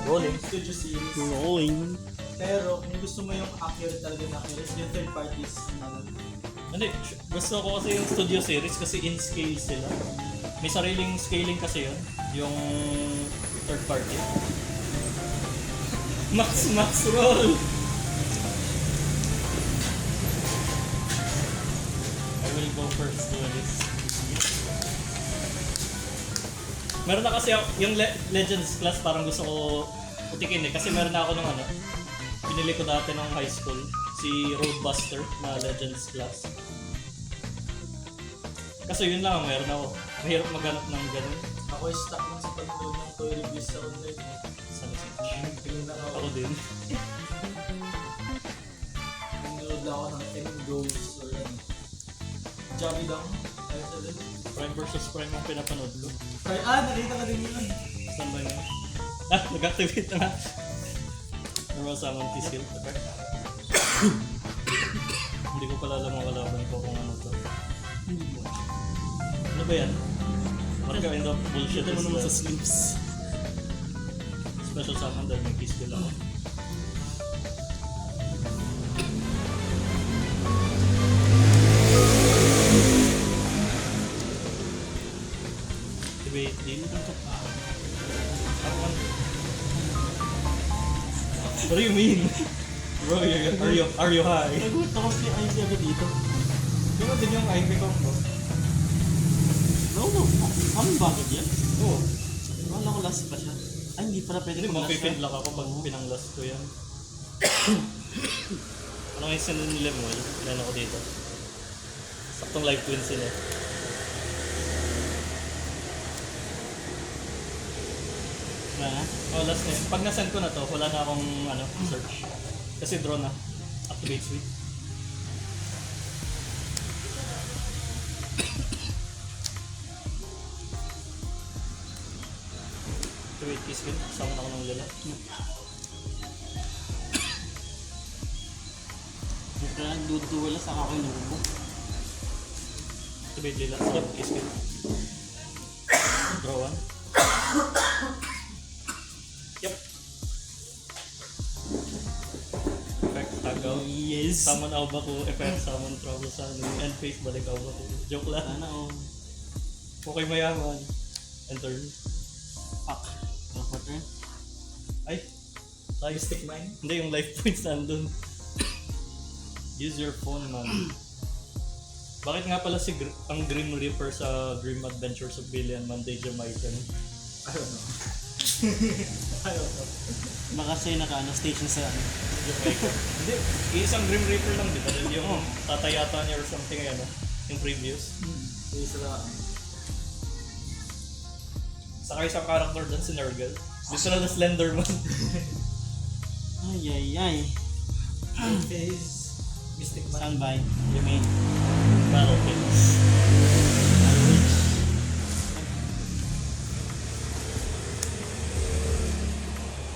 Rolling. studio series. Rolling. Pero kung gusto mo yung accurate talaga na accurate, yung third parties, Hindi, gusto ko kasi yung studio series kasi in scale sila. May sariling scaling kasi yun, yung third party. Max roll! I will go first to this. Meron na kasi yung Legends class, parang gusto ko utikin eh. Kasi meron na ako nung binili ko dati nung high school. Si Roadbuster na Legends class. Kasi yun lang, meron ako. Mahirap maghanap ng ganun. ako ay stuck lang sa pag-load ng toy reviews sa online. Sa message. Tingin na ako. Ako din. Nanonood lang ako ng M-Goes or Johnny Dong. Ayun sa din. Prime versus Prime ang pinapanood ko. Nakita ka din yun. Saan ba yun? Nag-activate na. Normal summon T-skill. Hindi ko pala alam ang kalaban ko kung ano to. Ano ba yan? What kind of bullshit Ito mo is naman sa that? sleeves. Special summon dahil may T-skill ako. Wait, di mo ito. What do you mean? Bro, are you high? Nagulat ako si Ivy agad dito. Di ba din yung Ivy combo? No. Ano bakit yan? Oo. Wala ko last pa siya. Ay, hindi pala pwede Hindi, pag last mapipin siya. lang ako pag pinanglas ko yan. Ano yung sinun ni Lemuel? Ilan ako dito? Saktong live twins yun eh. Na? Oh, last na yun. Pag nasend ko na to, wala na akong search. Kasi draw na. Activate suite. Activate key skill. Kasama na ako ng lala. Dito na nagduduwala sa aking nubo. Activate lila. Stop key skill. Draw one. Yep. Effect tagaw. Yes! Summon Aubaku, effect summon Troublesome, end phase balik Aubaku. Joke lang. Sana oh. Okay mayaman. Enter. Fuck. Dapat rin. Ay. Life Stick mine. Hindi, yung life points nandun. Use your phone, man. Bakit nga pala ang Grim Reaper sa Grim Adventures of Billy and Monday Jamaican? I don't know. I don't know. Baka sa'yo station sa ano. Jamaican. Hindi, isang Grim Reaper lang, di ba? Yung tatayata niya or something, yung previous. Isa lang. Saka isang character doon si Nurgle. Gusto na Slenderman. Ay. Phase. Mystic Man. Standby. You may. Battlefields.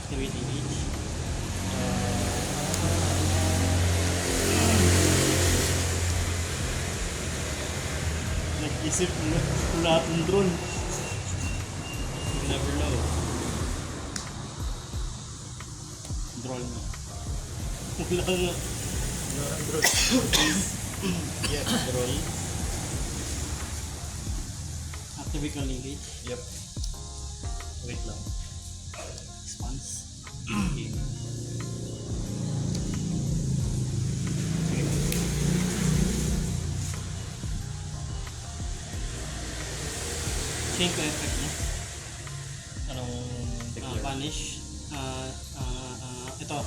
Activate image. Nag-isip na lahat ng drone. You never know. Drone na. Wala nga. Yeah, roll. Activate ka linkage. Yep. Wait lang. Response. Okay. Change ko effect niya. Anong declare? Punish. Ito.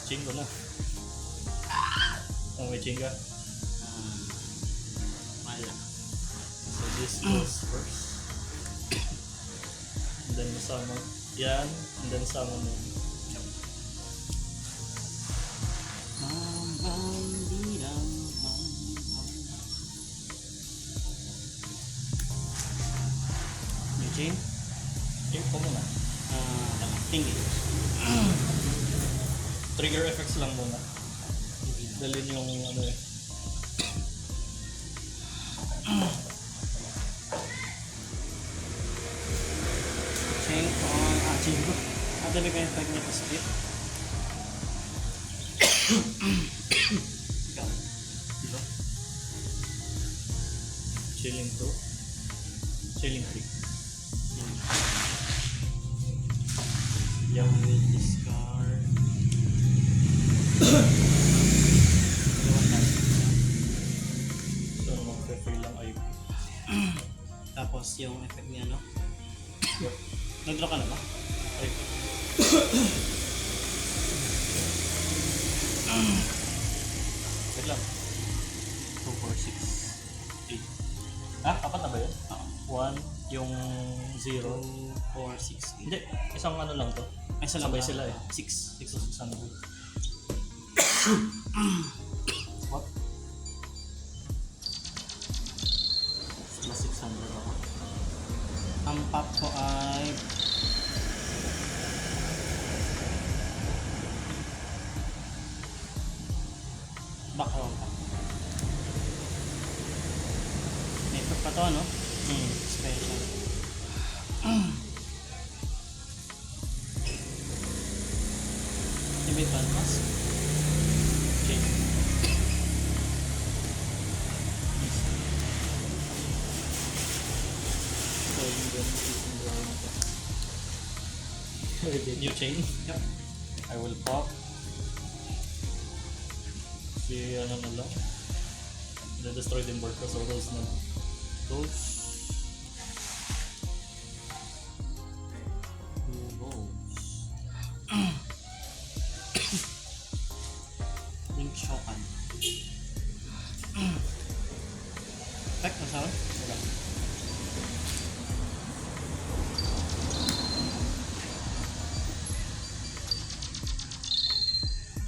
Ching ko na. Oh, may ching ka. Wala. So this goes first. And then summon. Yan. And then summon mo. Yep. May chain? Ching ko muna. Tingin. Trigger effects lang muna. Dalhin yung Chain on. Chain ko. Academic effect niya to split. Ikaw. Dito. Chilling 2. Chilling 3. Yung will discard. So, mag-prefer lang IP. Tapos yung effect niya, no? Yup. Nag-draw ka na ba? IP. Wait lang. 2, 4, 6, 8. Ah, apat na ba yun? Oo. 1, yung 0. 4, 6, 8. Hindi, isang ano lang to. Ay, isa lang Sabay ba? sila eh. 6. 6 to 600. What? Plus 600 ako. Ang pop ko ay... Background pop. May effect pa to, no? Special. Activate Canvas. Change. So, yung ganun, isang drawing ko. New chain. Yep. I will pop. Si ano na lang. Na-destroy din board ko, so those na. Those. Link Shokan. Effect, masawa? Wala.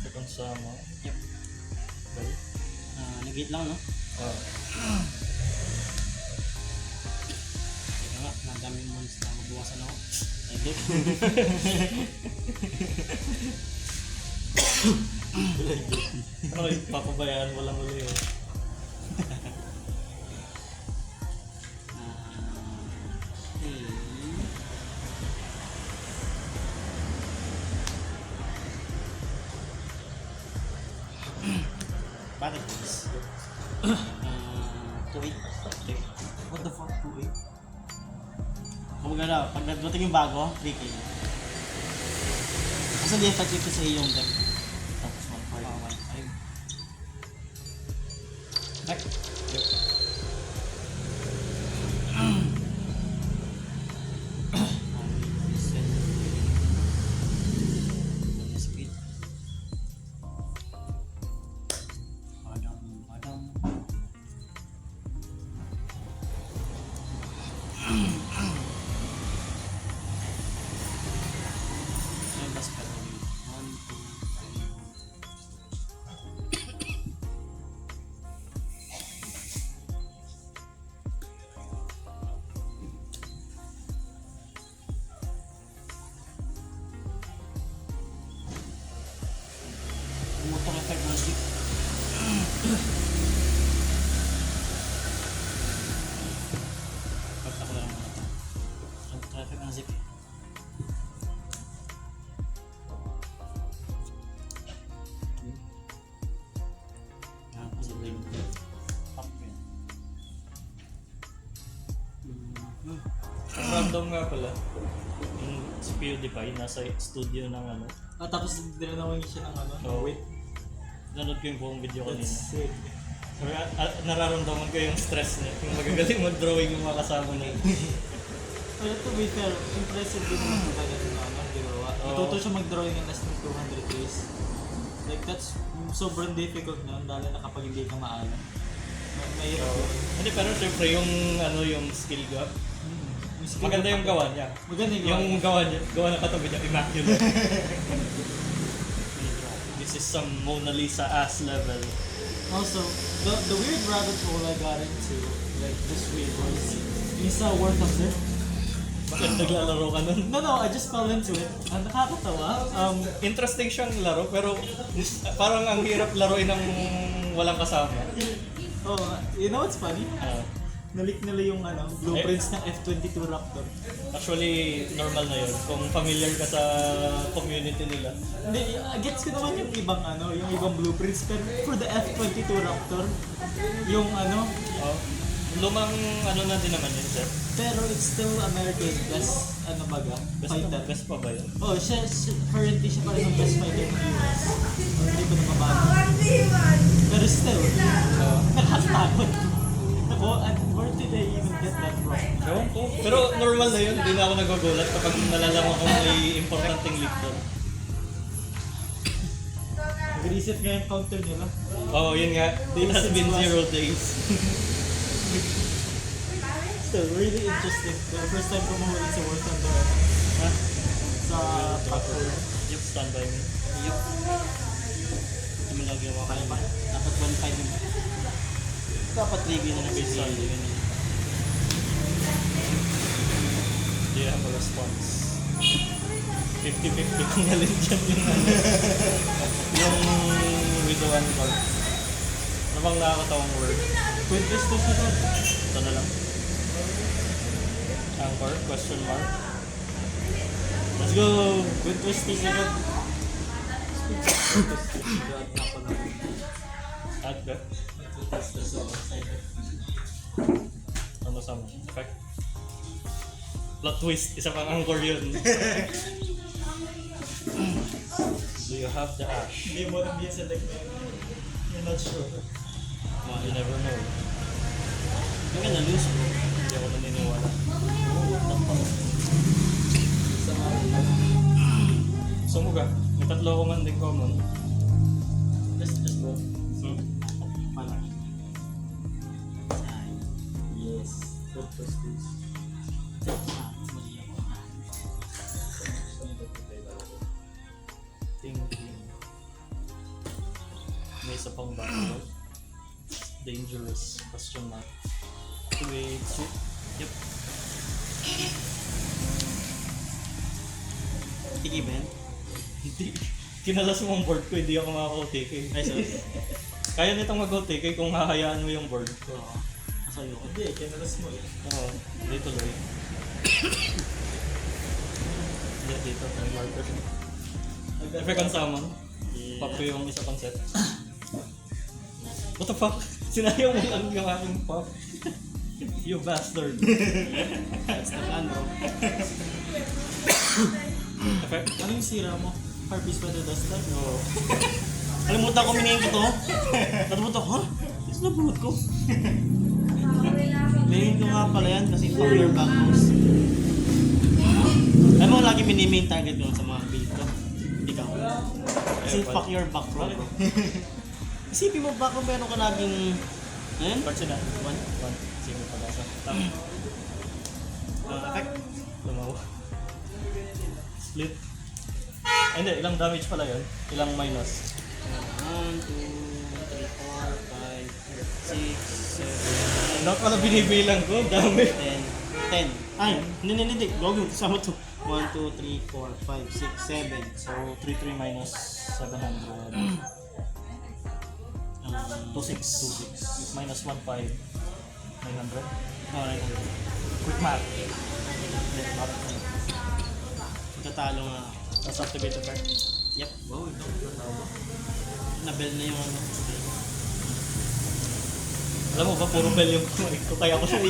Second sama. Yep. Balik. Nag-gate lang, no? Ah. Kaya nga, nadaming monster na mabuwasan ako. Nag-gate. Ano yung papabayaan mo lang uli eh. Bakit please? 2-8. What the fuck, 2-8? Kung maganda, pag nagdating yung bago, 3K. Kasi hindi effective sa iyong deck. Tapos 1-5. 1-5. Back. Yep. Speed. Padam. Yung last card ulit. 1, 2, 3. Motor effect magic. Pagta ko lang muna ito. Motor effect magic. Yan, positive. Pop yun. Ang random nga pala. Yung si PewDiePie nasa studio ng ano. Ah, tapos dinanawin siya ng ano? Oh, wait. Nanood ko yung buong video kanina. That's sick. Sabi, nararamdaman ko yung stress niya. Yung magagaling mag-drawing yung mga kasama niya. Pero to be fair, impressive din naman kung kanya yung ano, ginawa. Oo. Natuto siya mag-drawing in less than 200 days. Like, that's sobrang difficult na, lalo na kapag hindi ka maalam. Mahirap So, yun. hindi, pero syempre yung ano yung skill gap. Yung skill Maganda ko yung pa- gawa niya. Maganda yung gawa. Yung gawa niya, gawa na katabi niya, immaculate. This is some Mona Lisa ass level. Also, the weird rabbit hole I got into, like, this week was, yung sa War Thunder. Bakit naglalaro ka nun? No, I just fell into it. Ang nakakatawa. Interesting siyang laro, pero parang ang hirap laruin ng walang kasama. Oh, you know what's funny? Ah, Nalik nila yung blueprints ng F-22 Raptor. Actually, normal na yun. Kung familiar ka sa community nila. Hindi, gets ko naman yung ibang blueprints. Pero for the F-22 Raptor, yung Oh. Lumang na din naman yun, sir. pero it's still America's best, fighter. Best pa ba yun? Oh, currently siya pa rin ang best fighter ng US. Hindi ko na mabago. Pero still, nakakatakot. Where did they even get that from? Ewan ko. Pero normal na yun. Hindi na ako nagugulat kapag nalalaman ko may importanteng leak doon. Nag-reset nga yung counter nila. Oh, yun nga. It has been 0 days. Still, really interesting. The first time ko mahuli sa War Thunder. Ha? Sa Patrol. Yup, stand by me. Yup. Ito mo lagi ako kayo. Dapat 1.5 yun. Dapat 3 na ng base Stand by me. Do you have a response? 50-50 kung alin dyan yung widow and card. Ano bang nakakatawang word? Quintus to siya doon. Ito na lang. Anchor? Question mark? Let's go! Quintus to siya doon. Add ka? Ano sama? Effect? Plot twist. Isa pang anchor yun. Do you have the ash? Hindi mo nang sa deck na yun. You're not sure. You never know. Hindi ka na-lose bro. Hindi ako naniniwala. So mo ka? May tatlo akong manding common. Just go. Pala. Ay. Yes. Quintus please. Mali ako. Thinking. May isa pang battle. Dangerous. Question mark. Wait. Yup. Tiki ba yan? Hindi. Kinalas mo ang board ko, hindi ako makaka-OTK. Ay, sorry. Kaya nitong mag-OTK kung hahayaan mo yung board ko. Oo. Nasayo ko. Hindi, kinalas mo eh. Oo, hindi tuloy. Hindi, dito. May marker. Effect on summon. Pop ko yung isa pang set. What the fuck? Sinayaw mo lang yung aking pop. You bastard. That's the plan bro. Effect? Ano yung sira mo? Harpies Weather Duster? Oo. Kalimutan ko miningin ko to. Kalimutan ko, ha? Ito na buhat ko. Miningin ko nga pala yan kasi fuck your back moves. Alam mo, lagi mini-main target ko sa mga build ko. Ikaw. Kasi fuck your back bro. Isipin mo ba kung meron ka laging... Ayan? Part sila. One. Sino pag-asa? Tama. Effect. Lumaw. Split. Ay, hindi. Ilang damage pala yun? Ilang minus? 1, 2, 3, 4, 5, 6, 7, Dapat pala binibilang ko. Dami. 10. Ay, hindi. Gawin mo, kasama to. 1, 2, 3, 4, 5, 6, 7. So, 3-3 minus 700. 2-6. Minus 1-5. 900. Alright. Quick math. Hindi, math. Magtatalo nga. Tapos activate effect. Yep. Wow, ito. Nabel na yung ano. Alam mo ba, puro bell yung ko kaya ko siya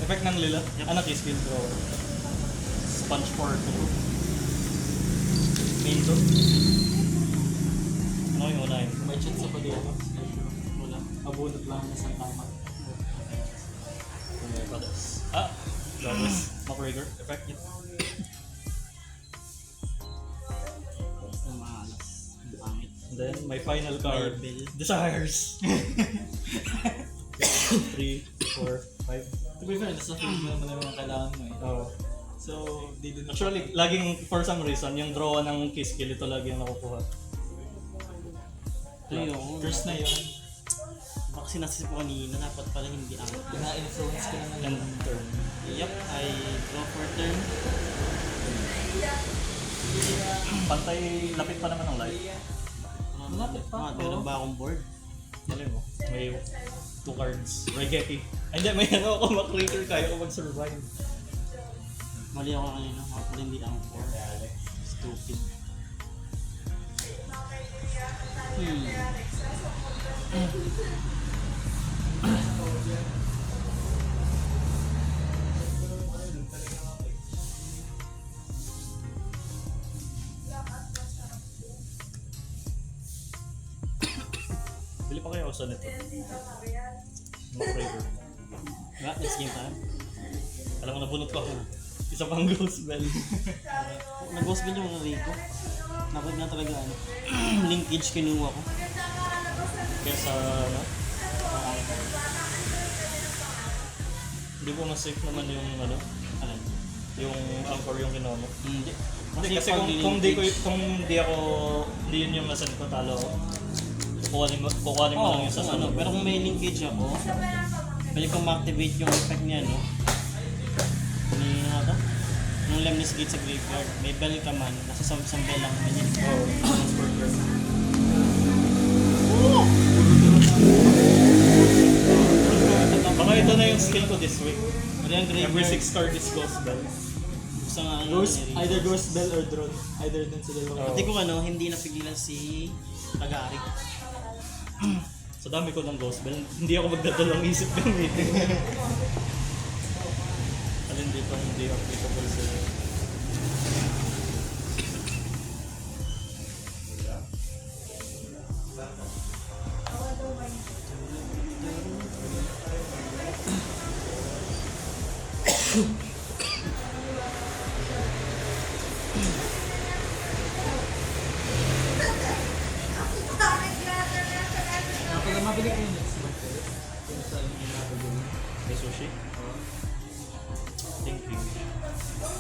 effect ng lila. Anak is skill throw. Sponge for 2. Main 2. Ano yung unahin? May chance sa pag Wala. abunod lang ng isang tama. Ah! Goddess. Macgregor. Effect. Ang mahalas. Ang pangit. And then, my final card. Bell. Desires. 3, 4, 5. To be fair, nasa field mo naman yung kailangan mo eh. Oh. So, di dun Actually, laging for some reason, yung draw ng kiss skill, ito lagi yung nakukuha. Ayun. first na yun. Baka sinasisip ko kanina, dapat pala hindi ang... Ina-influence ko naman And yung turn. Yup, I draw for turn. Pantay, lapit pa naman ng life. Malapit pa. Meron ba akong board? Dali mo. May 2 cards. Raigeki. Ay, hindi, may ano ako, Macraker, kaya ko mag-survive. Mali ako kanina. Ako hindi ang 4. Stupid. Bili pa kayo ako sa nito. Macraker. Diba? Next game tayo. Alam mo, nabunot ko ako. Isa pang ghost bell. Nag-ghost bin yung Rico. Napag na talaga ano. Linkage kinuha ko. Kaya sa, ano? Hindi po mas safe naman yung, ano? Alam. Yung anchor yung kinuha mo. Hindi. Hindi, kasi kung di ako, hindi yun yung nasan ko, talo ako. Kukuhanin mo lang yung sa ano. ano. Pero kung may linkage ako, pwede kong ma-activate yung effect niya, no? Ni ano to? Yung Lemnis Gate sa graveyard. May bell ka man. Nasa isang bell lang naman yun. Baka ito na yung skill ko this week. Pero yung Every graveyard, 6 card is ghost bell. gusto nga ano Ghost, yun, either Ghost Bell or Drone. Either dun sa dalawa. Pati kung ano, hindi napigilan si Tagari. Sa dami ko ng ghost bell, hindi ako magdadalang isip gamitin. Alin dito hindi applicable sa... Kapag mabili ko yung next month eh. Kung saan yung nabili. May sushi? Thank you.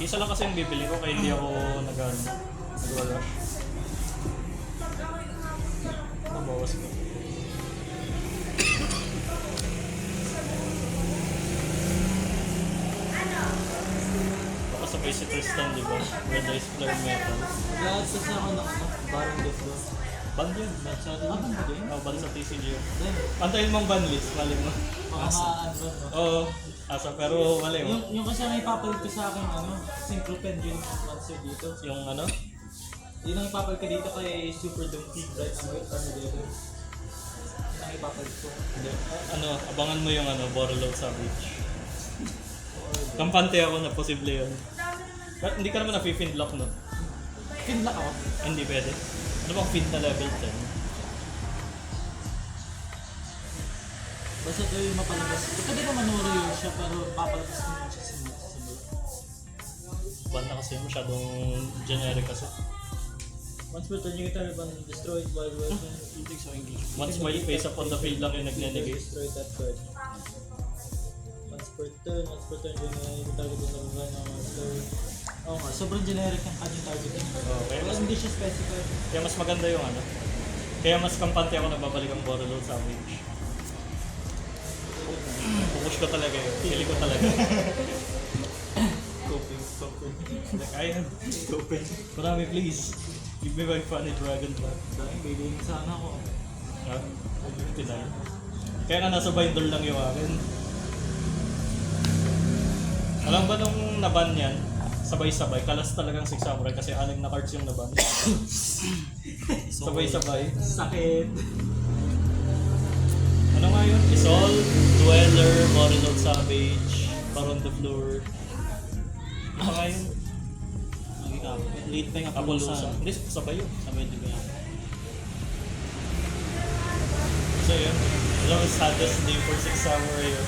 Isa lang kasi yung bibili ko kaya hindi ako nag-rush. Nabawas ko. Baka sabay si Tristan, di ba? Red Ice Flare Metal. Mag-access na ako ng ano, Baron Gift doon. Ban yun. Ban ba din? Ban sa TCG yun. Then, Antayin mong ban list, mali mo. baka ma-unban no? Oo, asa pero mali mo. Yung kasi may ipapalit ko sa akin, ano, Synchropen yun yung monster dito. Yung ano? Yun ang ipapalit ko dito kay Super Donkey, Bright Armageddon. Yun ang ipapalit ko. Hindi. Ano, abangan mo yung ano, Borreload Savage. Kampante ako na posible yun. But hindi ka naman na-fin lock, no? Finlock ako. Hindi pwede. Ano bang fin na level 10? Basta ito yung mapalabas. Pwede ko manuro yun siya pero papalabas ko yun siya sa simula. Ban na kasi masyadong generic kasi. Once per turn, you can turn destroyed while weapon. Once while face up on the field lang yung nagne-negate. Destroy that card. Once per turn, yung target yung nabubuhay ng monster. Oo nga, sobrang generic ang kanyang targeting. Kaya Wala mas, hindi siya specified. kaya mas maganda yung ano. Kaya mas kampante ako na babalik ang Borreload Savage. Pupush ko talaga yun. Pili ko talaga. Coping. Kaya. Coping. Marami please. Give me my funny dragon back. Dahil bilhin sana ako. Ha? 59. Kaya nga nasa binder lang yung akin. Alam ba nung naban yan, sabay-sabay, kalas talagang 6 samurai kasi 6 na cards yung naban. Sabay-sabay. Sakit. Ano nga yun? Isol, Dweller, Borreload Savage, Baron de Fleur. Ano nga yun? Late pa yung Apollusa. Apollusa. Hindi, sabay yun. Sabay di ba yan? So yun. Alam mo, saddest day for 6 samurai yun.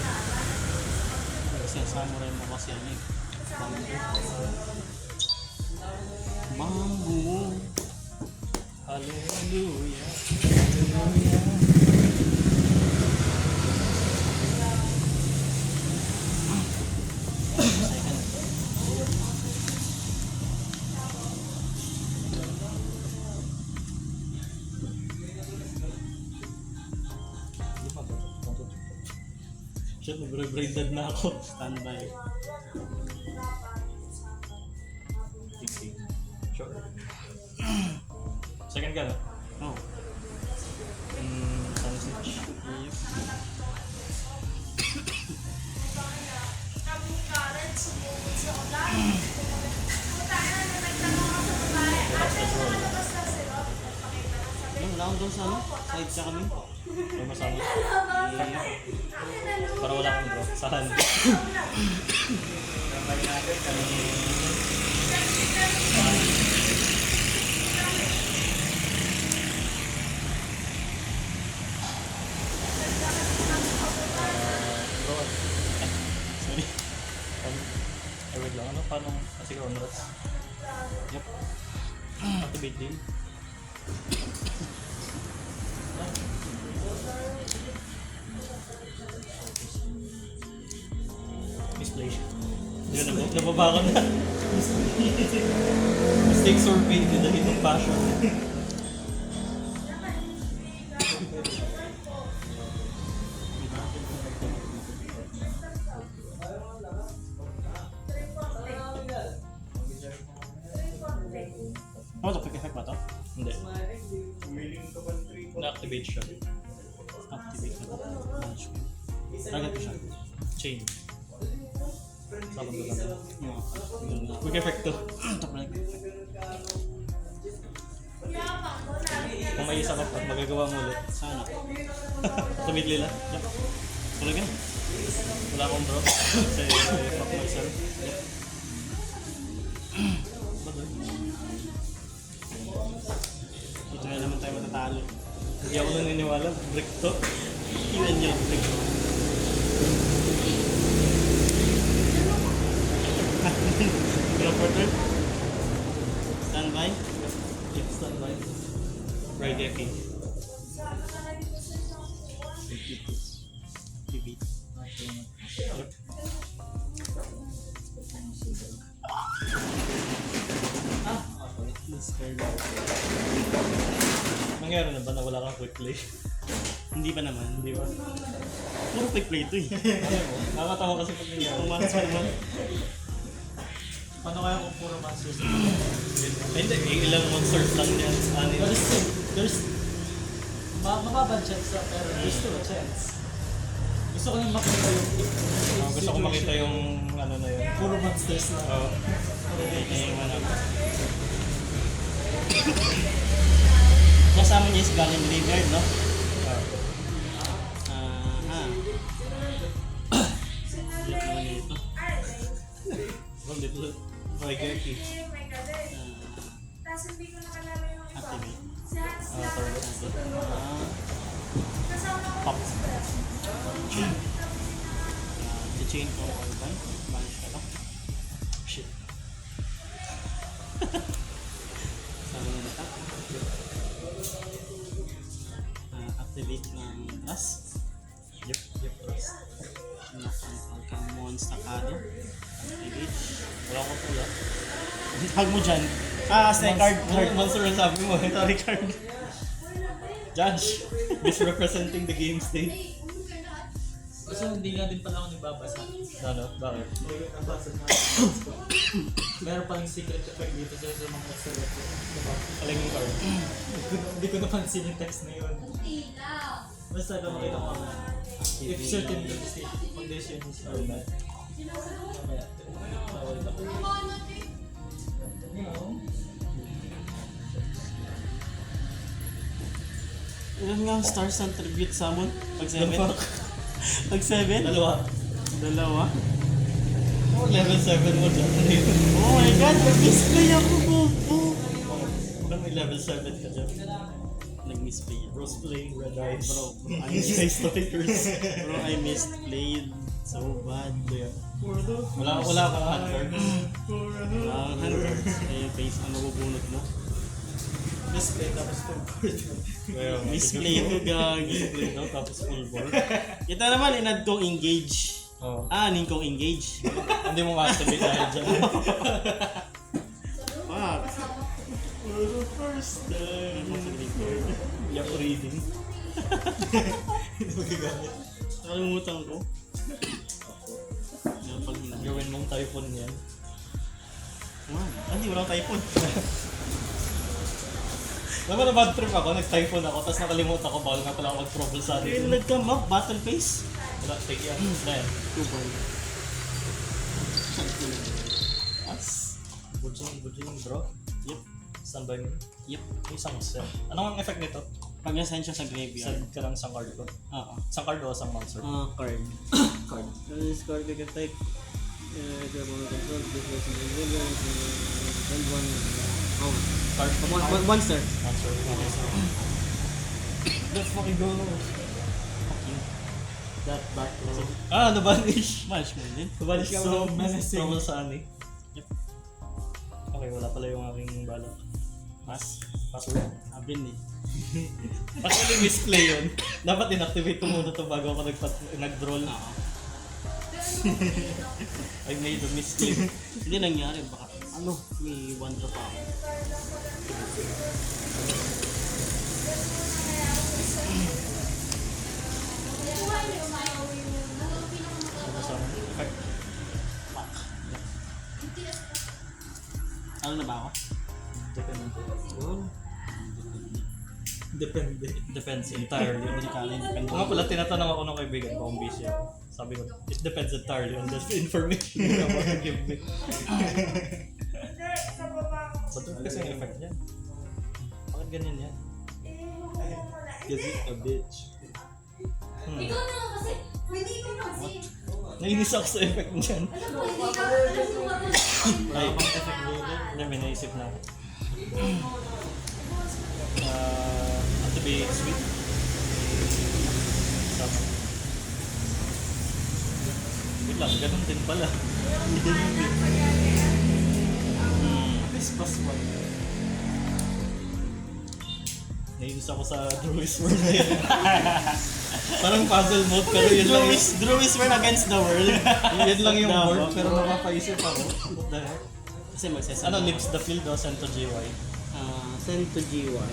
Kasi ang samurai mo kasi ano eh. Bamboo. Hallelujah. Shit, nag-brain dead na ako. Standby. Sure. Second ka, no? Oh. Sun Switch. Wala akong doon sa ano? Side ka kami. May masama. Para wala akong bro. Saan? Bro, Sorry. wait lang. Ano? Paano? Sige, onwards. Yep. Activate din. Misplay siya. Yun, nababa ko na. Mistake survey with the hidden passion. Ano to? Quick effect ba to? Hindi. Na-activate siya. Activate na to. Launch ko. Target ko siya. Chain. Sabang ko lang. No. Yun na. Quick effect to. Ito pala. Kung may isa ka pa, magagawa mo ulit. Sana. Tumid lila. Yep. Tuloy ka. Wala akong draw. Kasi fuck myself. Ito na naman tayo matatalo. Hindi ako naniniwala. Brick to. Iwan niyo. Break. Grab partner. Stand by. Keep standby. Right there, king. Activate. Discard. Nangyari na ba na wala kang quick play? Hindi pa naman. Hindi ba? Puro quick play ito eh. Nakakatawa kasi pag nangyari. Pumakas pa naman. Paano kaya kung puro masters? Hindi, ilang monsters lang yan. Anin. There's mababang chance na, pero there's still a chance. Gusto ko nang makita yung Gusto ko makita yung ano na yun. puro monsters na. Oo. Iwan ako. Kasama niya is Galing Graveyard, no? Yep naman ito. From the blue. Okay, Gertie. Activate. Target. Pop. I-chain ko all by. Banish ka lang. Shit. Sama na nata. Activate ng Trust. Yep, yep, trust. Nakang monster card. Activate. Wala akong pula. Tag mo dyan. Stay card. Monster ang sabi mo. Sorry, card. Judge. Misrepresenting the game state. Kasi hindi nga din pala ako nagbabasa. Ano? Bakit? Hindi ko nabasa na. Meron palang secret effect dito sa mga select. Diba? Aling yung card. Hindi ko napansin yung text na yun. Basta lang makita ko na if certain condition is met. Mamaya. Bawal lang. Ilan nga ang Star Sun Tribute Summon? Pag 7? The fuck? Pag 7? Dalawa. Dalawa? Oh, level 7 mo dyan. Ano yun? Oh my god, nag-misplay ako, bobo! Ano may level 7 ka dyan? Nag-misplay ako. Bro's playing Red Eyes. Bro, I Sky Strikers. Bro, I misplayed so bad. Wala akong hunter. Hunters. Eh, face ang mabubunot mo. Display tapos forward. Misplay ko, gagi. Play daw, tapos full board. Ito naman, inad kong engage. Oh. Anin kong engage. Hindi mo ma-activate dahil dyan. Fuck. For the first time. Yak reading. Hindi mo gagamit. Nakalimutan ko. Yung pag Gawin mong typhoon yan. Hindi, walang typhoon. Naman na bad trip ako, nag-typhoon ako, tapos nakalimutan ko, bawal nga pala ako mag-trouble sa Yung atin. nag-come up, battle phase. Wala, take yan. Na yan. 2 ball. Bujing, bro. Yep. Standby mo. Yep. May isang set. Anong effect nito? Pag na-send siya sa graveyard. Send ka lang isang card ko. Oo. Isang card o isang monster? Card. Card. This card you can take. Grab one control. This was in the graveyard. Send one. Oh. Card. Monster. Monster. Okay, so. Let's fucking go. Fuck you. That back row. Nabanish. Balish mo din. Nabanish ka So mo. menacing. Trouble sa ani. Yep. Okay, wala pala yung aking balak. Pass. Password. Abin eh. Actually, misplay yun. Dapat inactivate ko muna to bago ako nag-draw. Oo. I made a mistake. Hindi nangyari. Baka may one drop ako. Ano sa effect? Fuck. Ano na ba ako? Depende. Depende. Depends entirely. Hindi ka lang depende. Kung nga pala, tinatanong ako ng kaibigan ko kung busy ako. Sabi ko, it depends entirely on the information you're about to give me. Ba't kasi yung effect niya? Bakit ganyan yan? Kasi a bitch. Ikaw na nga kasi, hindi ko kasi. Nainis ako sa effect niyan. Alam mo, hindi ka alam mo ako. Ay, effect niya. Hindi, may naisip na ako. To be sweet. Sama. Wait lang, ganun din pala. This plus one. Nainis ako sa Druid's World na yun. Parang puzzle mode, pero yun lang yung, Druid's World against the world. yun lang yung Damo. board, pero napapaisip ako. What the heck? Kasi magsasama. Ano, lives the field o send to GY? Send to GY.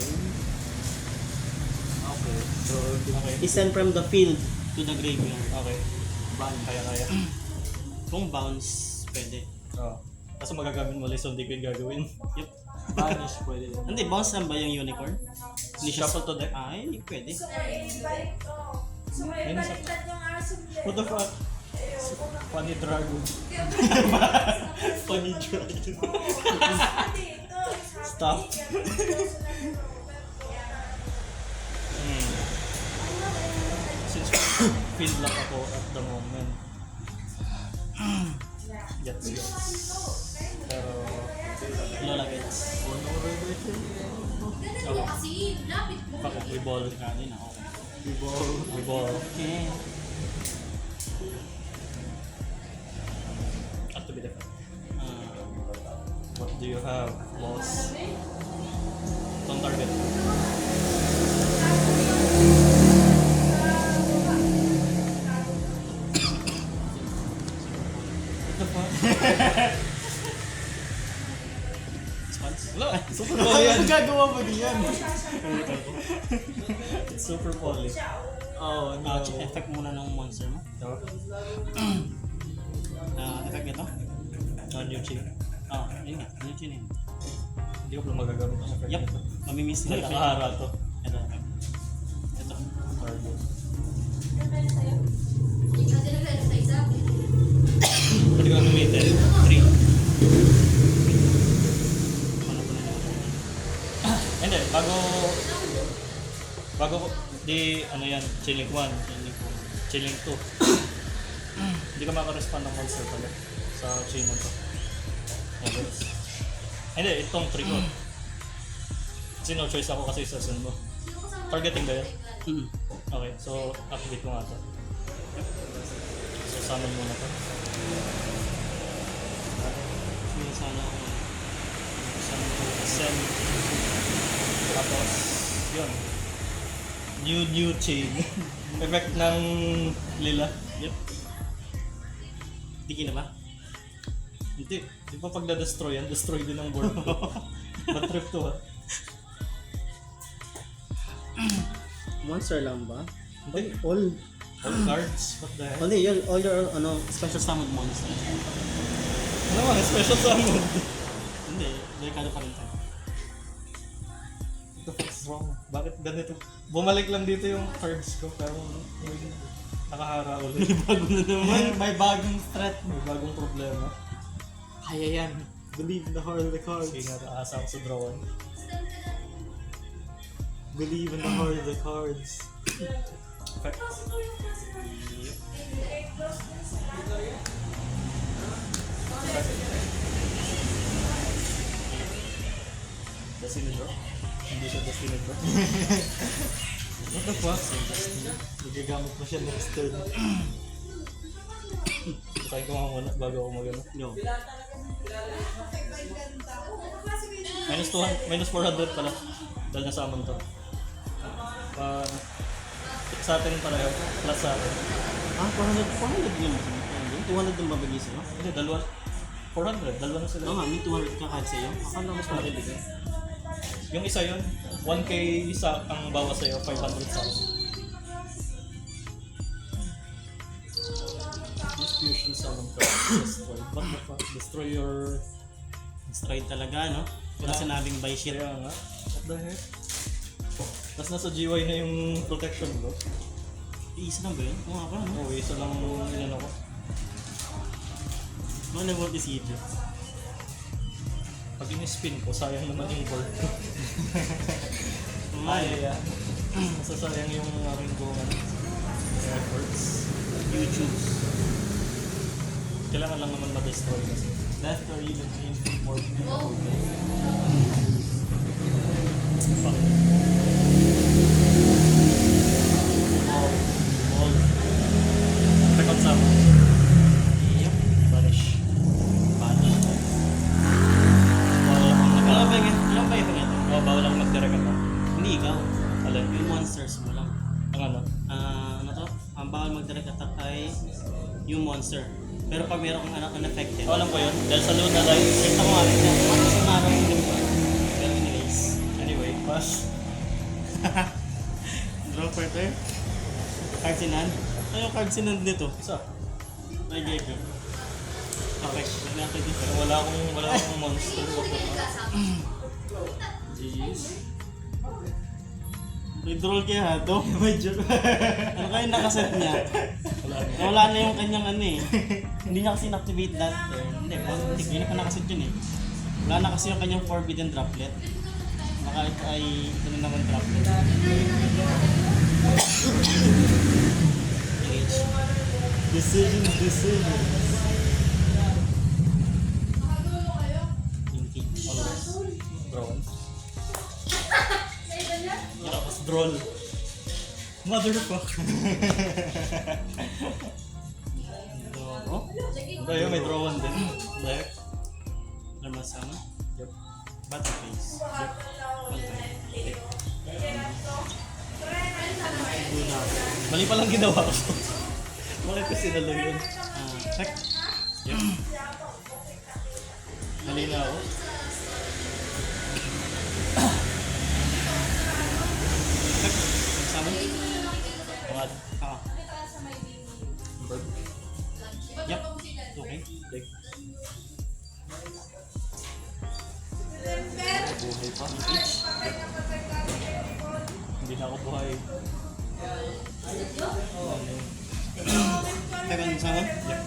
Okay. So, okay. I-send from the field to the graveyard. Okay. Ban. Kaya. Kung bounce, pwede. Oo. Kaso magagamit mo so hindi ko yung gagawin. Yep. Banish pwede. Hindi, bounce lang ba yung unicorn? Hindi siya Shuffle to deck. Ay, pwede. What the fuck? Funny dragon. Funny dragon. Stop. Since field lock ako at the moment. Gets. Pero, Lola gets. Ganun mo kasi, lapit mo. fuck it, we ball. Kali na ako. We ball. Okay. Have to be different. Ah, What do you have, boss? Don't target. What the fuck? response? Wala, super poly yan. Gagawa mo din yan. It's super poly. Oh, no. Check effect muna ng monster mo. No? Effect nito? New chain. Yun nga. Yun yun. Hindi ko pala magagamit ang effect Yup. nito. Mamimiss Ay, nila. nakahara to. Ito. Ito. Target. Hindi ka naglalaro sa isa. Pwede ko lang gamitin. 3. Ano ko na yun? Hindi, bago di ano yan, chilling 1, chilling 2. Hindi ka maka-respond ng monster pala sa chain mo to. Okay. Hindi, itong 3 ko. Kasi no choice ako kasi sa sun mo. Targeting ba yan? Okay, so activate ko nga to. So summon muna to. May sana ako. Summon to send. Tapos, yun. New chain. Effect ng lila. Yep. Tiki na ba? Hindi. Di ba pag na-destroy yan, destroy din ang board ko. Bad trip to ha. Monster lang ba? Hindi. All Cards? What the heck? Hindi, yun, all your, special summon monster. Ano ba? Special summon. Hindi, delikado pa rin tayo. What the fuck's wrong? Bakit ganito? Bumalik lang dito yung cards ko pero nakahara ulit. Bago na naman. May bagong threat. May bagong problema. Kaya yan. Believe in the heart of the cards. Sige nga, aasa ako sa draw 1. Believe in the heart of the cards. Effect. Destiny draw? Hindi siya Destiny draw. What the fuck? Nagagamit mo siya next turn. Try ko nga muna bago ako mag-ano. No. Minus 200, minus 400 pala. Dahil nasamon to. Sa atin pala yun. Plus sa atin. Ah, 400 yung 200 yung mabigay sa'yo? Hindi, dalawa. 400, dalawa na sila. Oo nga, may 200 ka kahit sa'yo. Akala mas malaki bigay. Yung isa yun, 1k sa ang bawas sa'yo, 500 sa akin. Distribution summon card. Destroy. What the fuck? Destroy your... Destroyed talaga, no? Wala sinabing buy shit. Kaya nga. What the heck? Tapos nasa GY na yung protection ko. Isa lang ba yun? Oo nga pala, no? Oo, isa lang inano ko. Ano na vote si Idris? Pag in-spin ko, sayang naman yung board ko. Ay, yeah. Masasayang yung aking bungan. Efforts. you choose. Kailangan lang naman ma-destroy kasi. Left or even change more beautiful. Fuck. All. Second summon. Yep. Banish. Bani. Bawal lang Ilan ba yung ito? bawal lang mag-direct ako. Hindi ikaw. Alam Yung monsters mo lang. ang ano? Ano to? Ang bawal mag-direct attack ay yung monster. Pero pag meron kang anak unaffected. Oh, alam ko yun. Dahil sa Luna Light. Ito ko nga rin yan. Isang araw yung limpa. Pero anyways. Anyway, pass. Draw further. Cards in hand. Ano yung cards in hand nito? Isa. Ay, Diego. Okay. Natin dito. Pero wala akong monster. What the fuck? GG's. Withdrawal kaya ha to? Medyo. Ano kayo nakaset niya? Wala na. Wala na yung kanyang ano eh. Hindi niya kasi inactivate that turn. Hindi, hindi na pa nakaset yun eh. Wala na kasi yung kanyang forbidden droplet. Baka ito ay ito na naman droplet. Engage. Decisions. Engage. Drone. Tapos droll. Motherfucker. Oh? Tayo, may draw 1 din. Black. Normal sama? Yep. Battle phase. Yep. Mali palang ginawa ko. Bakit ko sinalo yun? Check. Yep. Mali na ako. Sama? Mga Ah. bird. Yep. Okay. Like, buhay pa. Engage. Hindi na ako buhay. Teka, ano sama? Yep.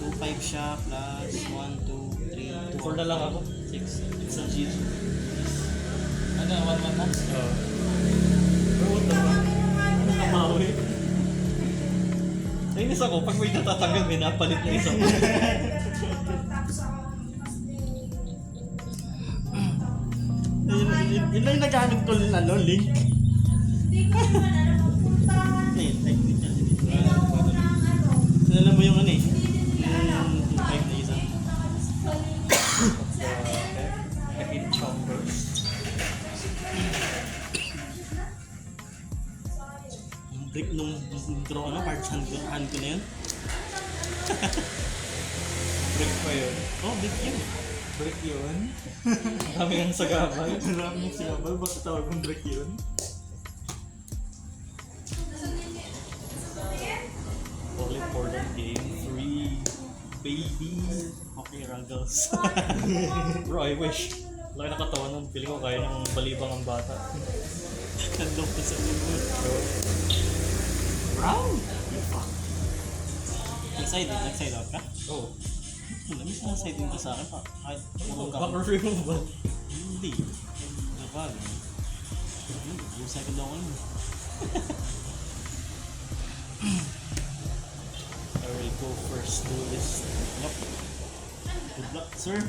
2-5 siya plus 1, 2, 3, 4 na lang ako. 6. It's a G. Ano, 1-1 na? Bro, what the fuck? Nakabawi. Nainis ako, pag may natatanggal, may napalit na isa. Yun lang yung naghahanap ko ng ano, link. Eh, technical. Alam mo yung ano eh. Yung 2-5 na isa. Epic Chompers. Yung break nung draw ano, parts hand ko na yun. Break pa yun. Oh, big yun. Break yun. Kami ang sagabal. Maraming sinabal. Bakit tawag kong break yun? Holy Portal Game 3. Baby. Okay, Ruggles. Bro, I wish. Laki na katawan nun. Pili ko kaya ng balibang ang bata. Nandok ko sa mundo. Brown! Nag-side out ka? Oh. Wala, may sinasay din ka sa akin pa. Kahit puro ka. Back removal. Hindi. Diba? Yung second ako nun. I will go first to this. Good luck, sir.